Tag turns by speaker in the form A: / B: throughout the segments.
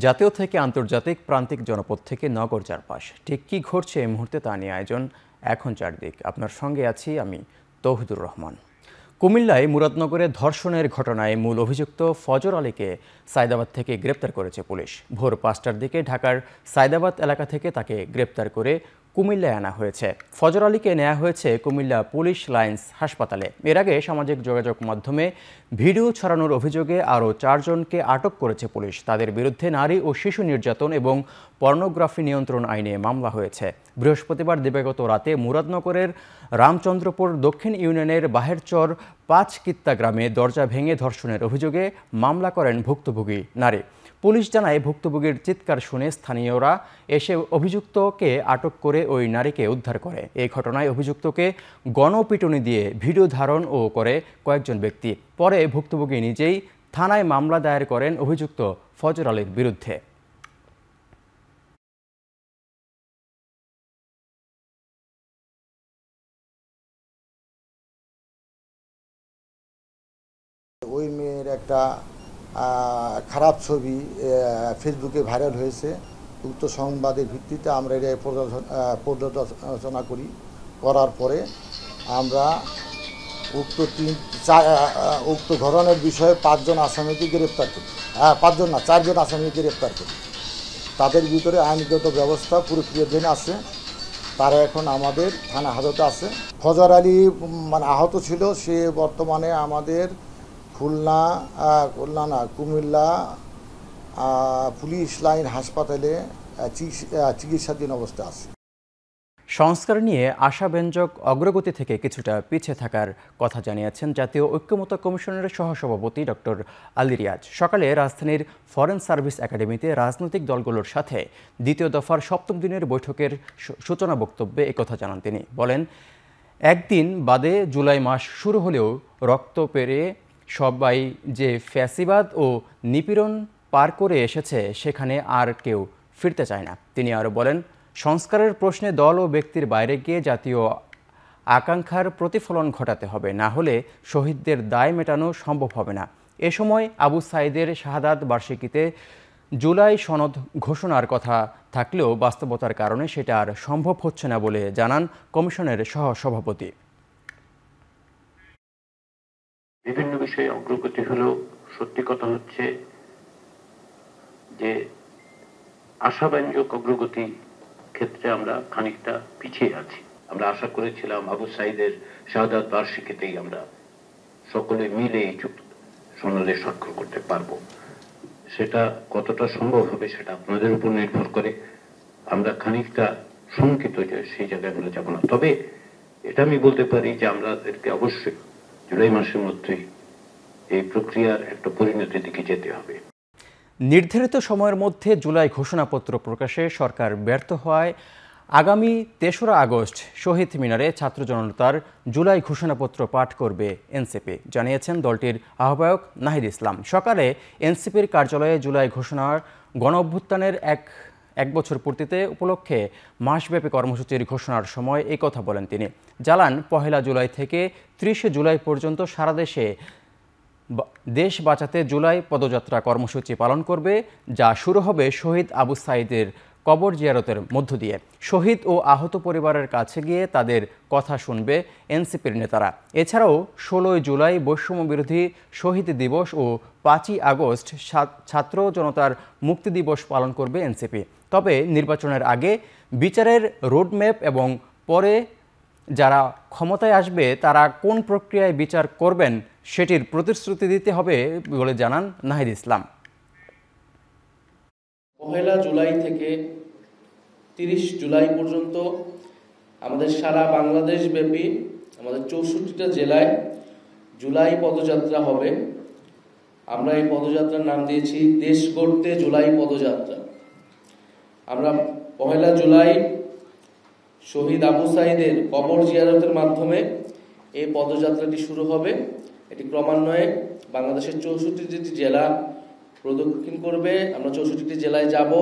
A: জাতীয় থেকে আন্তর্জাতিক, প্রান্তিক জনপদ থেকে নগর চারপাশ, ঠিক কী ঘটছে এই মুহূর্তে তা নিয়ে আয়োজন এখন চারদিক। আপনার সঙ্গে আছি আমি তৌহিদুর রহমান। কুমিল্লায় মুরাদনগরে ধর্ষণের ঘটনায় মূল অভিযুক্ত ফজর আলীকে সায়দাবাদ থেকে গ্রেপ্তার করেছে পুলিশ। ভোর ৫টার দিকে ঢাকার সায়দাবাদ এলাকা থেকে তাকে গ্রেপ্তার করে কুমিল্লায় আনা হয়েছে। ফজর আলীকে নেওয়া হয়েছে কুমিল্লা পুলিশ লাইন্স হাসপাতালে। এর আগে সামাজিক যোগাযোগ মাধ্যমে ভিডিও ছড়ানোর অভিযোগে আরও ৪ জনকে আটক করেছে পুলিশ। তাদের বিরুদ্ধে নারী ও শিশু নির্যাতন এবং পর্নোগ্রাফি নিয়ন্ত্রণ আইনে মামলা হয়েছে। বৃহস্পতিবার দিবাগত রাতে মুরাদনগরের রামচন্দ্রপুর দক্ষিণ ইউনিয়নের বাহেরচর ৫ কিত্তা গ্রামে দরজা ভেঙে ধর্ষণের অভিযোগে মামলা করেন ভুক্তভোগী নারী। পুলিশ জানায়, ভুক্তভোগীর চিৎকার শুনে স্থানীয়রা এসে অভিযুক্তকে আটক করে ওই নারীকে উদ্ধার করে। এই ঘটনায় অভিযুক্তকে গণপিটুনি দিয়ে ভিডিও ধারণ ও করে কয়েকজন ব্যক্তি। পরে ভুক্তভোগী নিজেই থানায় মামলা দায়ের করেন অভিযুক্ত ফজর আলীর বিরুদ্ধে।
B: ওই মেয়ের একটা খারাপ ছবি ফেসবুকে ভাইরাল হয়েছে। উক্ত সংবাদের ভিত্তিতে আমরা এটা পর্যালোচনা করার পরে আমরা উক্ত ঘটনার বিষয়ে ৫ জন আসামিকে গ্রেপ্তার করি। ৫ জন না, ৪ জন আসামিকে গ্রেপ্তার করি। তাদের ভিতরে আইনগত ব্যবস্থা প্রক্রিয়াধীন আছে। তারা এখন আমাদের থানা হাজতে আছে। ফজর আলী আহত ছিল, সে বর্তমানে আমাদের কুমিল্লা পুলিশ লাইন হাসপাতালে চিকিৎসাধীন অবস্থায় আছে।
A: সংস্কার নিয়ে আশাব্যঞ্জক অগ্রগতি থেকে কিছুটা পিছিয়ে থাকার কথা জানিয়েছেন জাতীয় ঐক্যমত্য কমিশনের সহসভাপতি ডক্টর আলী রিয়াজ। সকালে রাজধানীর ফরেন সার্ভিস একাডেমিতে রাজনৈতিক দলগুলোর সাথে দ্বিতীয় দফার ৭ম দিনের বৈঠকের সূচনা বক্তব্যে একথা জানান তিনি। বলেন, একদিন বাদে জুলাই মাস শুরু হলেও রক্ত পেরিয়ে সবাই যে ফ্যাসিবাদ ও নিপীড়ন পার করে এসেছে, সেখানে আর কেউ ফিরতে চায় না। তিনি আরও বলেন, সংস্কারের প্রশ্নে দল ও ব্যক্তির বাইরে গিয়ে জাতীয় আকাঙ্ক্ষার প্রতিফলন ঘটাতে হবে, না হলে শহীদদের দায় মেটানো সম্ভব হবে না। এ সময় আবু সাঈদের শাহাদাত বার্ষিকীতে জুলাই সনদ ঘোষণার কথা থাকলেও বাস্তবতার কারণে সেটা আর সম্ভব হচ্ছে না বলে জানান কমিশনের সহসভাপতি।
C: বিভিন্ন বিষয়ে অগ্রগতি হলেও সত্যি কথা হচ্ছে যে আশাব্যঞ্জক অগ্রগতি ক্ষেত্রে আমরা খানিকটা পিছিয়ে আছি। আমরা আশা করেছিলাম আবু সাঈদের শাহাদাত বার্ষিকীতেই আমরা সকলে মিলে এই সনদে স্বাক্ষর করতে পারবো। সেটা কতটা সম্ভব হবে সেটা আপনাদের উপর নির্ভর করে। আমরা খানিকটা শঙ্কিত যে সেই জায়গায় আমরা যাব না। তবে এটা আমি বলতে পারি যে আমাদেরকে অবশ্যই জুলাই মাসের মধ্যেই এই প্রক্রিয়ার একটা পরিণতির দিকে যেতে হবে।
A: নির্ধারিত সময়ের মধ্যে জুলাই ঘোষণাপত্র প্রকাশে সরকার ব্যর্থ হওয়ায় আগামী ৩রা আগস্ট শহীদ মিনারে ছাত্র জনতার জুলাই ঘোষণাপত্র পাঠ করবে এনসিপি, জানিয়েছেন দলটির আহ্বায়ক নাহিদ ইসলাম। সকালে এনসিপির কার্যালয়ে জুলাই ঘোষণার গণঅভ্যুত্থানের এক বছর পূর্তিতে উপলক্ষে মাসব্যাপী কর্মসূচির ঘোষণার সময় এই কথা বলেন তিনি। জানান, ১ জুলাই থেকে ৩০ জুলাই পর্যন্ত সারা দেশে দেশ বাঁচাতে জুলাই পদযাত্রা কর্মসূচি পালন করবে, যা শুরু হবে শহীদ আবু সাঈদের কবর জিয়ারতের মধ্য দিয়ে। শহীদ ও আহত পরিবারের কাছে গিয়ে তাদের কথা শুনবে এনসিপির নেতারা। এছাড়াও ১৬ জুলাই বৈষম্য বিরোধী শহীদ দিবস ও ৫ই আগস্ট ছাত্র জনতার মুক্তি দিবস পালন করবে এনসিপি। তবে নির্বাচনের আগে বিচারের রোডম্যাপ এবং পরে যারা ক্ষমতায় আসবে তারা কোন প্রক্রিয়ায় বিচার করবেন সেটির প্রতিশ্রুতি দিতে হবে বলে জানান নাহিদ ইসলাম।
D: ১ জুলাই থেকে ৩০ জুলাই পর্যন্ত আমাদের সারা বাংলাদেশ ব্যাপী আমাদের ৬৪টা জেলায় জুলাই পদযাত্রা হবে। আমরা এই পদযাত্রার নাম দিয়েছি দেশ গড়তে জুলাই পদযাত্রা। আমরা ১ জুলাই শহীদ আবু সাঈদের কবর জিয়ারতের মাধ্যমে এই পদযাত্রাটি শুরু হবে। এটি ক্রমান্বয়ে বাংলাদেশের ৬৪টি জেলা প্রদক্ষিণ করবে। আমরা ৬৪টি জেলায় যাব,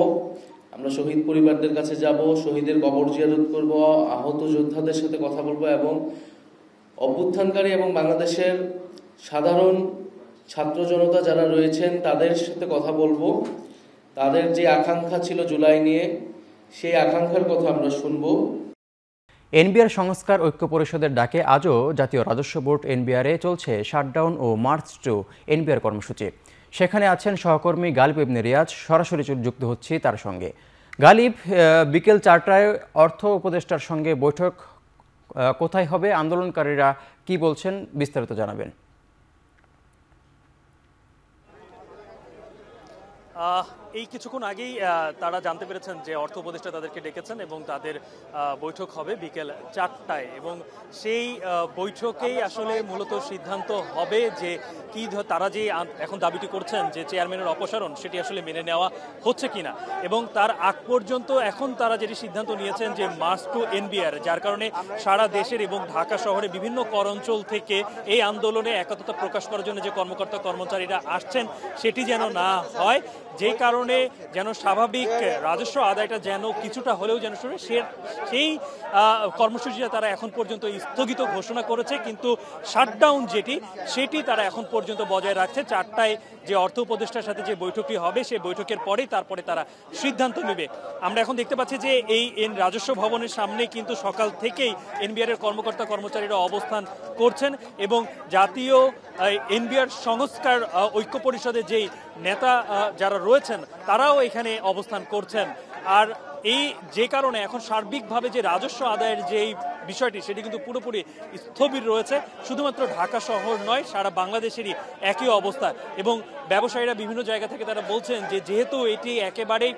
D: আমরা শহীদ পরিবারদের কাছে যাব, শহীদের কবর জিয়ারত করব, আহত যোদ্ধাদের সাথে কথা বলবো এবং অভ্যুত্থানকারী এবং বাংলাদেশের সাধারণ ছাত্র জনতা যারা রয়েছেন তাদের সাথে কথা বলবো তাদের যে আকাঙ্ক্ষা ছিল জুলাই নিয়ে, সেই আকাঙ্ক্ষার কথা আমরা শুনবো।
A: এনবিআর সংস্কার ঐক্য পরিষদের ডাকে আজও জাতীয় রাজস্ব বোর্ড এনবিআরে চলছে শাটডাউন ও মার্চ টু এনবিআর কর্মসূচি। সেখানে আছেন সহকর্মী গালিব ইবনে রিয়াজ, সরাসরি যুক্ত হচ্ছি তার সঙ্গে। গালিব, বিকেল 4টায় অর্থ উপদেষ্টার সঙ্গে বৈঠক কোথায় হবে, আন্দোলনকারীরা কি বলছেন, বিস্তারিত জানাবেন।
E: এই কিছুক্ষণ আগেই তারা জানতে পেরেছেন যে অর্থ উপদেষ্টা তাদেরকে ডেকেছেন এবং তাদের বৈঠক হবে বিকেল 4টায়, এবং সেই বৈঠকেই আসলে মূলত সিদ্ধান্ত হবে যে কি তারা যে এখন দাবিটি করছেন যে চেয়ারম্যানের অপসারণ, সেটি আসলে মেনে নেওয়া হচ্ছে কিনা। এবং তার আগ পর্যন্ত এখন তারা যেটি সিদ্ধান্ত নিয়েছেন যে মার্চ টু এনবিআর, যার কারণে সারা দেশের এবং ঢাকা শহরে বিভিন্ন কর অঞ্চল থেকে এই আন্দোলনে একতা প্রকাশ করার জন্য যে কর্মকর্তা কর্মচারীরা আসছেন সেটি যেন না হয়, যে কারণে যেন স্বাভাবিক রাজস্ব আদায়টা যেন কিছুটা হলেও যেন শুনে সেই কর্মসূচিটা তারা এখন পর্যন্ত স্থগিত ঘোষণা করেছে। কিন্তু শাটডাউন সেটি তারা এখন পর্যন্ত বজায় রাখছে। 4টায় যে অর্থ উপদেষ্টার সাথে যে বৈঠকটি হবে সেই বৈঠকের পরেই তারপরে তারা সিদ্ধান্ত নেবে। আমরা এখন দেখতে পাচ্ছি যে এই রাজস্ব ভবনের সামনে কিন্তু সকাল থেকেই এনবিআর এর কর্মকর্তা কর্মচারীরা অবস্থান করছেন এবং জাতীয় এনবিআর সংস্কার ঐক্য পরিষদের যেই নেতা যারা রয়েছেন তারাও এখানে অবস্থান করছেন। আর এই যে কারণে এখন সার্বিকভাবে যে রাজস্ব আদায়ের যেই বিষয়টি সেটি কিন্তু পুরোপুরি স্থবির রয়েছে। শুধুমাত্র ঢাকা শহর নয়, সারা বাংলাদেশেরই একই অবস্থা। এবং ব্যবসায়ীরা বিভিন্ন জায়গা থেকে তারা বলছেন যে যেহেতু এটি একেবারেই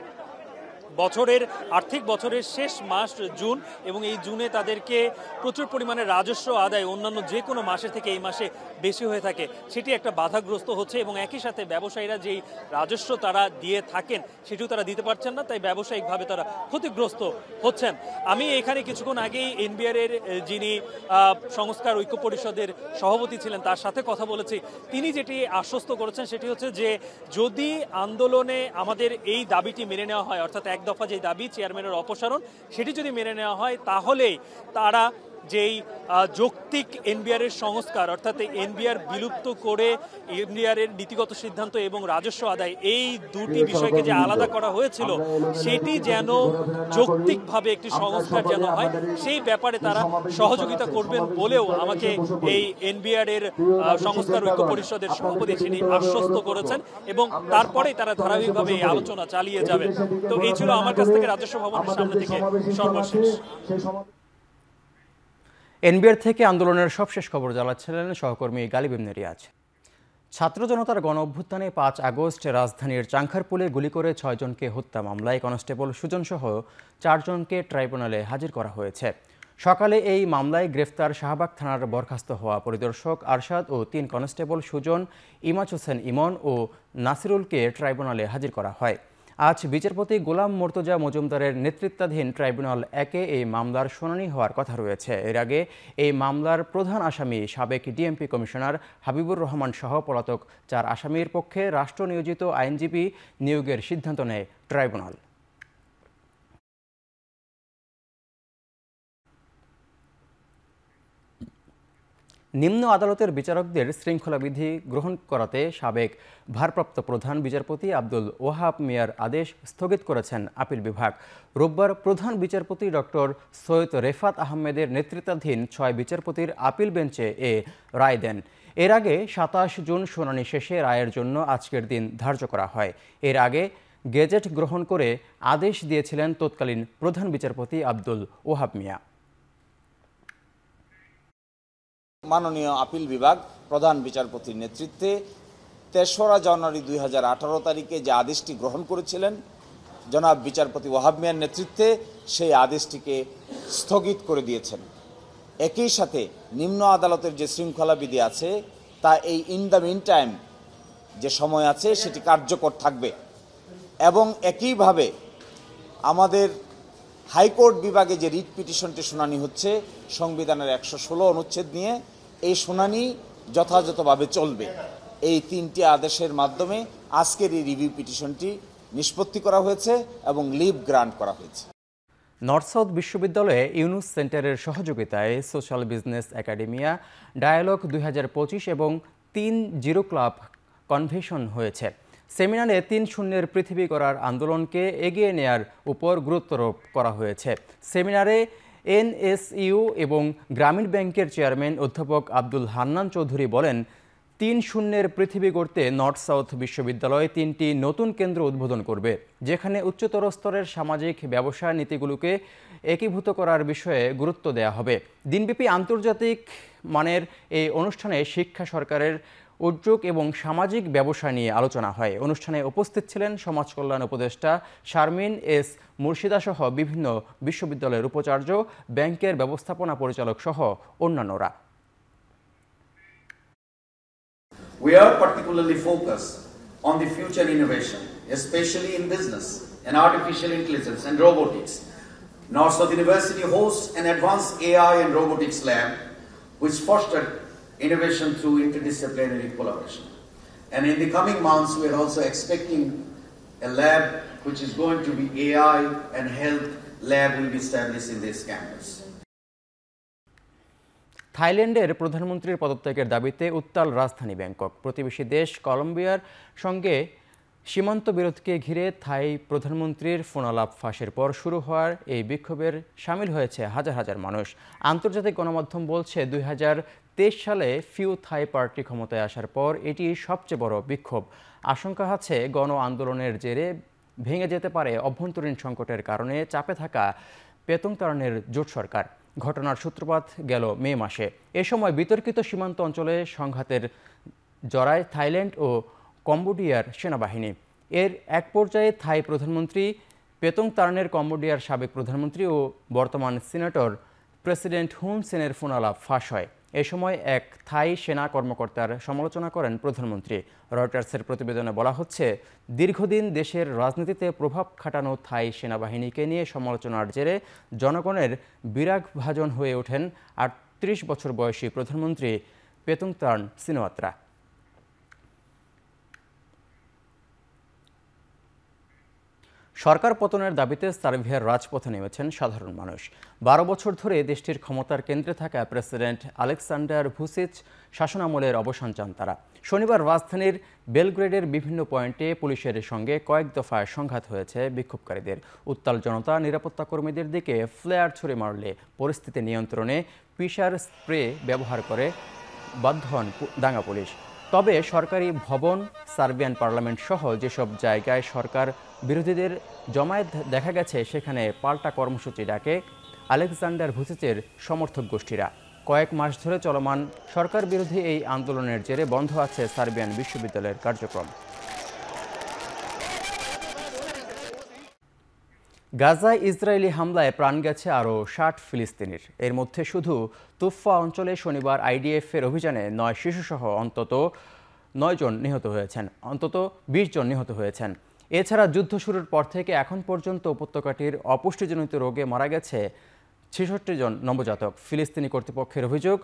E: আর্থিক বছরের শেষ মাস জুন, এবং এই জুনে তাদেরকে প্রচুর পরিমাণে রাজস্ব আদায় অন্যান্য যে কোনো মাসের থেকে এই মাসে বেশি হয়ে থাকে, সেটি একটা বাধাগ্রস্ত হচ্ছে। এবং একই সাথে ব্যবসায়ীরা যেই রাজস্ব তারা দিয়ে থাকেন সেটিও তারা দিতে পারছেন না, তাই ব্যবসায়িকভাবে তারা ক্ষতিগ্রস্ত হচ্ছেন। আমি এখানে কিছুক্ষণ আগেই এনবিআর এর যিনি সংস্কার ঐক্য পরিষদের সভাপতি ছিলেন তার সাথে কথা বলেছি। তিনি যেটি আশ্বস্ত করেছেন সেটি হচ্ছে যে যদি আন্দোলনে আমাদের এই দাবিটি মেনে নেওয়া হয়, অর্থাৎ এক দফা যে দাবি চেয়ারম্যানের অপসারণ, সেটি যদি মেনে নেওয়া হয় তাহলেই তারা যেই যৌক্তিক এনবিআর এর সংস্কার, অর্থাৎ এনবিআর বিলুপ্ত করে এনবিআর এর নীতিগত সিদ্ধান্ত এবং রাজস্ব আদায়, এই দুটি বিষয়কে যে আলাদা করা হয়েছিল সেটি যেন যৌক্তিকভাবে একটি সংস্কার যেন হয়, সেই ব্যাপারে তারা সহযোগিতা করবেন বলেও আমাকে এই এনবিআর এর সংস্কার ঐক্য পরিষদের সভাপতি তিনি আশ্বস্ত করেছেন। এবং তারপরেই তারা ধারাবাহিকভাবে এই আলোচনা চালিয়ে যাবেন। তো এই ছিল আমার কাছ থেকে রাজস্ব ভবনের সামনে থেকে সর্বশেষ।
A: এনবিআর থেকে আন্দোলনের সবশেষ খবর জানাচ্ছিলেন সহকর্মী গালিব ইবনে রিয়াজ। ছাত্র জনতার গণ অভ্যুত্থানে 5 আগস্ট রাজধানীর চাংখারপুলে গুলি করে 6 জনকে হত্যা মামলায় কনস্টেবল সুজন সহ 4 জনকে ট্রাইব্যুনালে হাজির করা হয়েছে। সকালে এই মামলায় গ্রেফতার শাহবাগ থানার বরখাস্ত হওয়া পরিদর্শক আরশাদ ও 3 কনস্টেবল সুজন, ইমাজ হোসেন ইমন ও নাসিরুলকে ট্রাইব্যুনালে হাজির করা হয়। আজ বিচারপতি গোলাম মর্তজা মজুমদারের নেতৃত্বাধীন ট্রাইব্যুনাল 1-এ এই মামলার শুনানি হওয়ার কথা রয়েছে। এর আগে এই মামলার প্রধান আসামি সাবেক ডিএমপি কমিশনার হাবিবুর রহমান সহ পলাতক 4 আসামির পক্ষে রাষ্ট্র নিয়োজিত আইনজীবী নিয়োগের সিদ্ধান্ত নেয় ট্রাইব্যুনাল। নিম্ন আদালতের বিচারকদের শৃঙ্খলা বিধি গ্রহণ করাতে সাবেক ভারপ্রাপ্ত প্রধান বিচারপতি আব্দুল ওয়াহাব মিয়ার আদেশ স্থগিত করেছেন আপিল বিভাগ। রোববার প্রধান বিচারপতি ডক্টর সৈয়দ রেফাত আহমেদের নেতৃত্বাধীন 6 বিচারপতির আপিল বেঞ্চে এ রায় দেন। এর আগে 27 জুন শুনানি শেষে রায়ের জন্য আজকের দিন ধার্য করা হয়। এর আগে গেজেট গ্রহণ করে আদেশ দিয়েছিলেন তৎকালীন প্রধান বিচারপতি আব্দুল ওয়াহাব মিয়া।
F: মাননীয় আপিল বিভাগ প্রধান বিচারপতির নেতৃত্বে 3রা জানুয়ারি 2018 তারিখে যে আদেশটি গ্রহণ করেছিলেন জনাব বিচারপতি ওয়াহাব মিয়ার নেতৃত্বে, সেই আদেশটিকে স্থগিত করে দিয়েছেন। একই সাথে নিম্ন আদালতের যে শৃঙ্খলা বিধি আছে তা এই ইন দ্য মিন টাইম যে সময় আছে সেটি কার্যকর থাকবে। এবং একইভাবে আমাদের হাইকোর্ট বিভাগে যে রিট পিটিশনটি শুনানি হচ্ছে সংবিধানের 116 অনুচ্ছেদ নিয়ে, এই শুনানি যথাযথভাবে চলবে। এই 3টি আদেশের মাধ্যমে আজকের এই রিভিউ পিটিশনটি নিষ্পত্তি করা হয়েছে এবং লিভ গ্রান্ট করা হয়েছে।
A: নর্থ সাউথ বিশ্ববিদ্যালয়ে ইউনুস সেন্টারের সহযোগিতায় সোশ্যাল বিজনেস একাডেমিয়া ডায়ালগ 2025 এবং 3 জিরো ক্লাব কনভেনশন হয়েছে। সেমিনারে ৩-০ পৃথিবী করার আন্দোলনকে এগিয়ে নেয়ার উপর গুরুত্বারোপ করা হয়েছে। সেমিনারে এনএসইউ এবং গ্রামীণ ব্যাংকের চেয়ারম্যান অধ্যাপক আব্দুল হান্নান চৌধুরী বলেন, ৩-০ পৃথিবী গড়তে নর্থ সাউথ বিশ্ববিদ্যালয় ৩টি নতুন কেন্দ্র উদ্বোধন করবে, যেখানে উচ্চতর স্তরের সামাজিক ব্যবসা নীতিগুলোকে একীভূত করার বিষয়ে গুরুত্ব দেওয়া হবে। দিনব্যাপী আন্তর্জাতিক মানের এই অনুষ্ঠানে শিক্ষা, সরকারের উদ্যোগ এবং সামাজিক ব্যবসা নিয়ে আলোচনা হয়। অনুষ্ঠানে উপস্থিত ছিলেন সমাজ কল্যাণ উপদেষ্টা শারমিন এস মুর্শিদা সহ বিভিন্ন বিশ্ববিদ্যালয়ের উপাচার্য, ব্যাংকের ব্যবস্থাপনা পরিচালক সহ অন্যান্যরা।
G: We are particularly focused on the future innovation, especially in business and artificial intelligence and robotics. North South University hosts an advanced AI and robotics lab which fosters innovation through interdisciplinary collaboration. And in the coming months, we are also expecting a lab which is going to be AI and health lab will be established in this campus.
A: থাইল্যান্ডের প্রধানমন্ত্রীর পদত্যাগের দাবিতে উত্তাল রাজধানী Bangkok. প্রতিবেশী দেশ কলম্বিয়ার সঙ্গে সীমান্ত বিরোধকে ঘিরে থাই প্রধানমন্ত্রীর ফোনালাপ ফাঁসের পর শুরু হওয়ার এই বিক্ষোভের সামিল হয়েছে হাজার হাজার মানুষ। আন্তর্জাতিক গণমাধ্যম বলছে, 2023 সালে ফিউ থাই পার্টি ক্ষমতায় আসার পর এটি সবচেয়ে বড় বিক্ষোভ। আশঙ্কা আছে গণ আন্দোলনের জেরে ভেঙে যেতে পারে অভ্যন্তরীণ সংকটের কারণে চাপে থাকা পেতংতারানের জোট সরকার। ঘটনার সূত্রপাত গেল মে মাসে। এ সময় বিতর্কিত সীমান্ত অঞ্চলে সংঘাতের জড়ায় থাইল্যান্ড ও কম্বোডিয়ার সেনাবাহিনী। এর এক পর্যায়ে থাই প্রধানমন্ত্রী পেতংতারানের কম্বোডিয়ার সাবেক প্রধানমন্ত্রী ও বর্তমান সিনেটর প্রেসিডেন্ট হুন সেনের ফোনালাপ ফাঁস হয়। এ সময় এক থাই সেনা কর্মকর্তার সমালোচনা করেন প্রধানমন্ত্রী। রয়টার্সের প্রতিবেদনে বলা হচ্ছে, দীর্ঘদিন দেশের রাজনীতিতে প্রভাব খাটানো থাই সেনাবাহিনীকে নিয়ে সমালোচনার জেরে জনগণের বিরাগভাজন হয়ে ওঠেন ৩৮ বছর বয়সী প্রধানমন্ত্রী পেতংতারান সিনোয়াত্রা। সরকার পতনের দাবিতে সার্বিয়ার রাজপথে নেমেছেন সাধারণ মানুষ। 12 বছর ধরে দেশটির ক্ষমতার কেন্দ্রে থাকা প্রেসিডেন্ট আলেকসান্ডার ভুসিচ শাসনামলের অবসান চান তারা। শনিবার রাজধানীর বেলগ্রেডের বিভিন্ন পয়েন্টে পুলিশের সঙ্গে কয়েক দফায় সংঘাত হয়েছে বিক্ষোভকারীদের। উত্তাল জনতা নিরাপত্তা কর্মীদের দিকে ফ্লেয়ার ছুড়ে মারলে পরিস্থিতি নিয়ন্ত্রণে পিসার স্প্রে ব্যবহার করে বাধ্য হন দাঙ্গা পুলিশ। তবে সরকারি ভবন, সার্বিয়ান পার্লামেন্ট সহ যেসব জায়গায় সরকার বিরোধীদের জমায়েত দেখা গেছে, সেখানে পাল্টা কর্মসূচি ডাকে আলেকজান্ডার ভুসিচের সমর্থক গোষ্ঠীরা। কয়েক মাস ধরে চলমান সরকার বিরোধী এই আন্দোলনের জেরে বন্ধ আছে সার্বিয়ান বিশ্ববিদ্যালয়ের কার্যক্রম। গাজায় ইসরায়েলি হামলায় প্রাণ গেছে আরও 60 ফিলিস্তিনির। এর মধ্যে শুধু তুফা অঞ্চলে শনিবার আইডিএফের অভিযানে 9 শিশুসহ অন্তত 20 জন নিহত হয়েছেন। এছাড়া যুদ্ধ শুরুর পর থেকে এখন পর্যন্ত উপত্যকাটির অপুষ্টিজনিত রোগে মারা গেছে 66 জন নবজাতক। ফিলিস্তিনি কর্তৃপক্ষের অভিযোগ,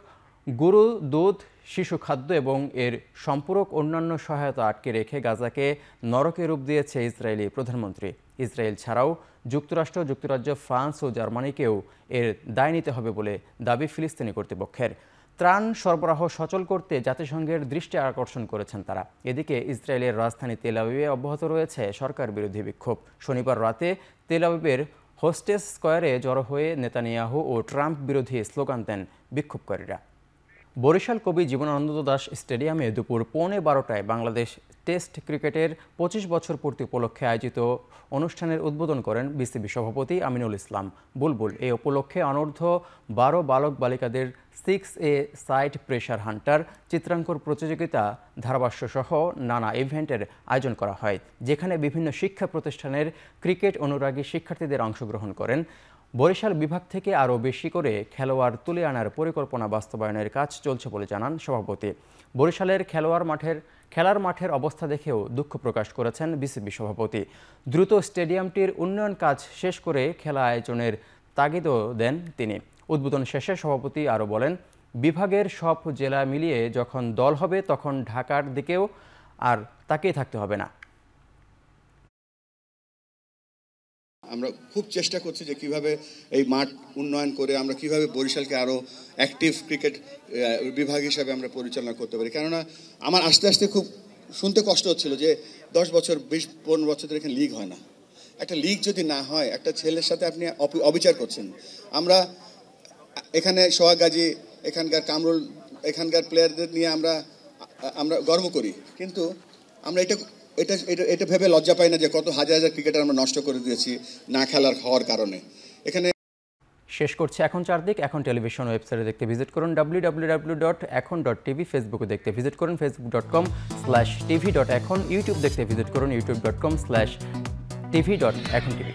A: গরু, দুধ, শিশু খাদ্য এবং এর সম্পূরক অন্যান্য সহায়তা আটকে রেখে গাজাকে নরকে রূপ দিয়েছে ইসরায়েলি প্রধানমন্ত্রী। ইসরায়েল ছাড়াও যুক্তরাষ্ট্র, যুক্তরাজ্য, ফ্রান্স ও জার্মানিকেও এর দায় নিতে হবে বলে দাবি ফিলিস্তিনি কর্তৃপক্ষের। ত্রাণ সরবরাহ সচল করতে জাতিসংঘের দৃষ্টি আকর্ষণ করেছেন তারা। এদিকে ইসরায়েলের রাজধানী তেল আবিবে অব্যাহত রয়েছে সরকার বিরোধী বিক্ষোভ। শনিবার রাতে তেল আবিবের হোস্টেস স্কয়ারে জড়ো হয়ে নেতানিয়াহু ও ট্রাম্প বিরোধী স্লোগান দেন বিক্ষোভকারীরা। বরিশাল কবি জীবনানন্দ দাশ স্টেডিয়ামে দুপুর 11:15টায় বাংলাদেশ টেস্ট ক্রিকেটের 25 বছর পূর্তি উপলক্ষে আয়োজিত অনুষ্ঠানের উদ্বোধন করেন বিসিবি সভাপতি আমিনুল ইসলাম বুলবুল। এই উপলক্ষে অনূর্ধ্ব 12 বালক বালিকাদের 6A সাইড প্রেসার হান্টার, চিত্রাঙ্কন প্রতিযোগিতা, ধারাভাষ্য সহ নানা ইভেন্টের আয়োজন করা হয়, যেখানে বিভিন্ন শিক্ষা প্রতিষ্ঠানের ক্রিকেট অনুরাগী শিক্ষার্থীদের অংশগ্রহণ করেন। বরিশাল বিভাগ থেকে আরও বেশি করে খেলোয়াড় তুলে আনার পরিকল্পনা বাস্তবায়নের কাজ চলছে বলে জানান সভাপতি। বরিশালের খেলার মাঠের অবস্থা দেখেও দুঃখ প্রকাশ করেছেন বিসিবি সভাপতি। দ্রুত স্টেডিয়ামটির উন্নয়ন কাজ শেষ করে খেলা আয়োজনের তাগিদও দেন তিনি। উদ্বোধন শেষে সভাপতি আরও বলেন, বিভাগের সব জেলা মিলিয়ে যখন দল হবে তখন ঢাকার দিকেও আর তাকিয়ে থাকতে হবে না।
H: আমরা খুব চেষ্টা করছি যে কিভাবে এই মাঠ উন্নয়ন করে আমরা কিভাবে বরিশালকে আরও অ্যাক্টিভ ক্রিকেট বিভাগ হিসাবে আমরা পরিচালনা করতে পারি। কেননা আমার আস্তে আস্তে খুব শুনতে কষ্ট হচ্ছিল যে 10 বছর 20-15 বছর ধরে এখানে লিগ হয় না। একটা লিগ যদি না হয়, একটা ছেলের সাথে আপনি অবিচার করছেন। আমরা এখানে সোহাগ গাজী, এখানকার কামরুল, এখানকার প্লেয়ারদের নিয়ে আমরা গর্ব করি, কিন্তু আমরা এটা ভেবে লজ্জা পাই না যে কত হাজার হাজার ক্রিকেটার আমরা নষ্ট করে দিয়েছি না খেলার হওয়ার কারণে। এখানে
A: শেষ করছে এখন চারদিক। এখন টেলিভিশন ওয়েবসাইটে দেখতে ভিজিট করুন www.ekhon.tv, ফেসবুকে দেখতে ভিজিট করুন facebook.com/tv.ekhon, ইউটিউব দেখতে ভিজিট করুন youtube.com/tv.ekhon.tv।